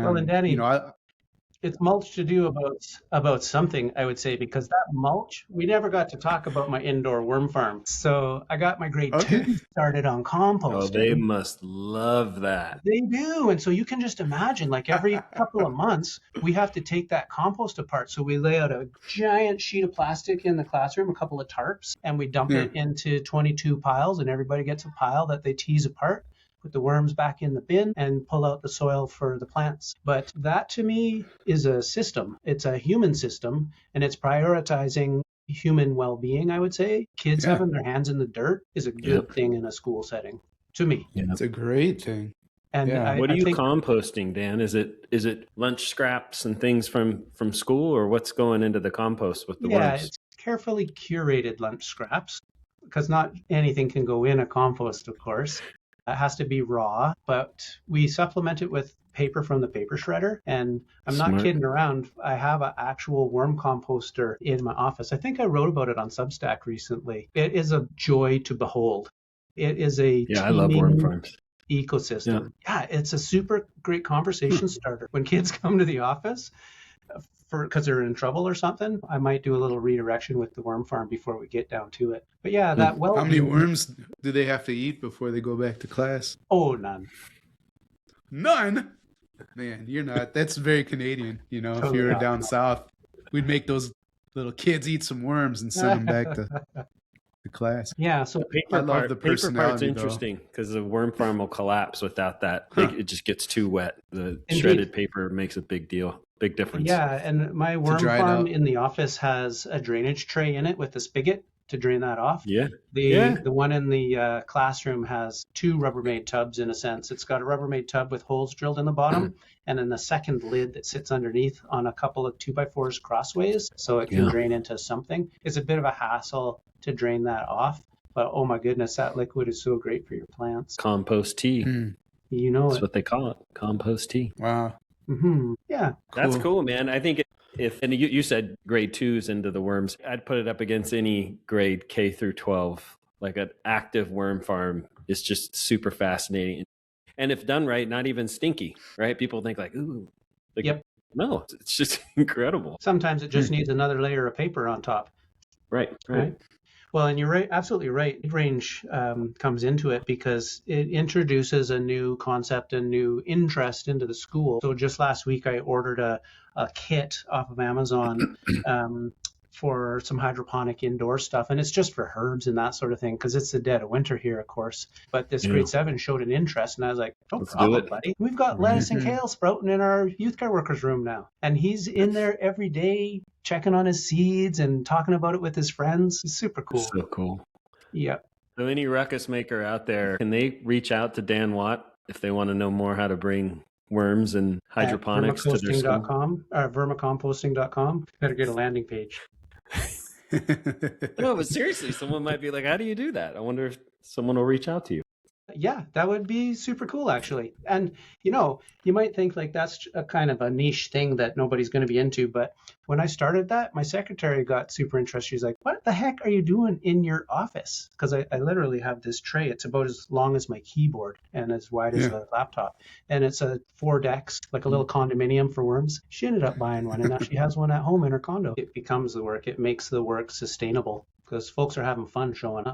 Well, and Danny, I it's mulch to do about something, I would say, because that mulch, we never got to talk about my indoor worm farm. So I got my grade okay. two started on Oh, they composting. must love that. They do. And so you can just imagine, like every couple of months, we have to take that compost apart. So we lay out a giant sheet of plastic in the classroom, a couple of tarps, and we dump Yeah. it into 22 piles, and everybody gets a pile that they tease apart, put the worms back in the bin, and pull out the soil for the plants. But that to me is a system. It's a human system, and it's prioritizing human well-being, I would say. Kids Yeah. having their hands in the dirt is a good Yep. thing in a school setting, to me. It's a great thing. And Yeah. What are I you think, composting, Dan? Is it lunch scraps and things from school, or what's going into the compost with the yeah, worms? it's carefully curated lunch scraps because not anything can go in a compost, of course. It has to be raw, but we supplement it with paper from the paper shredder. And I'm not Smart. kidding around. I have an actual worm composter in my office. I think I wrote about it on Substack recently. It is a joy to behold. It is a Yeah, I love worm teeming farms. ecosystem. Yeah, it's a super great conversation starter. When kids come to the office because they're in trouble or something, I might do a little redirection with the worm farm before we get down to it. But yeah, that How many well-being. worms do they have to eat before they go back to class? Oh, none. None. Man, you're not. That's very Canadian. If you Totally were not. down south, we'd make those little kids eat some worms and send them back to class. Yeah, so The paper I love part, the paper part's personality, though. interesting because the worm farm will collapse without that. Huh. It just gets too wet. The Indeed. shredded paper makes a big difference. yeah, and my worm dry it farm out. in the office has a drainage tray in it with a spigot to drain that off. Yeah. The one in the classroom has two Rubbermaid tubs in a sense. It's got a Rubbermaid tub with holes drilled in the bottom, and then the second lid that sits underneath on a couple of 2x4s crossways, so it can Yeah. drain into something. It's a bit of a hassle to drain that off, but oh my goodness, that liquid is so great for your plants. Compost tea. Hmm. You know That's it. what they call it. Compost tea. Wow. Yeah. That's cool, man. I think if and you said grade 2s into the worms, I'd put it up against any grade K through 12. Like an active worm farm is just super fascinating. And if done right, not even stinky, right? People think like, ooh. Like, Yep. No, it's just incredible. Sometimes it just needs another layer of paper on top. Right. Well, and you're right, absolutely right. Mid-range comes into it because it introduces a new concept, a new interest into the school. So just last week, I ordered a kit off of Amazon for some hydroponic indoor stuff, and it's just for herbs and that sort of thing because it's the dead of winter here, of course. But this grade 7 showed an interest, and I was like, "No Let's do problem, it. buddy. We've got lettuce and kale sprouting in our youth care workers room now," and he's in there every day checking on his seeds and talking about it with his friends. It's super cool. So cool. Yeah. So any ruckus maker out there, can they reach out to Dan Watt if they want to know more how to bring worms and hydroponics to their school? Vermicomposting.com. Better get a landing page. No, but seriously, someone might be like, how do you do that? I wonder if someone will reach out to you. Yeah, that would be super cool, actually. And, you might think like that's a kind of a niche thing that nobody's going to be into. But when I started that, my secretary got super interested. She's like, what the heck are you doing in your office? Because I literally have this tray. It's about as long as my keyboard and as wide as a laptop. And it's a 4 decks, like a little condominium for worms. She ended up buying one, and now she has one at home in her condo. It becomes the work. It makes the work sustainable because folks are having fun showing up.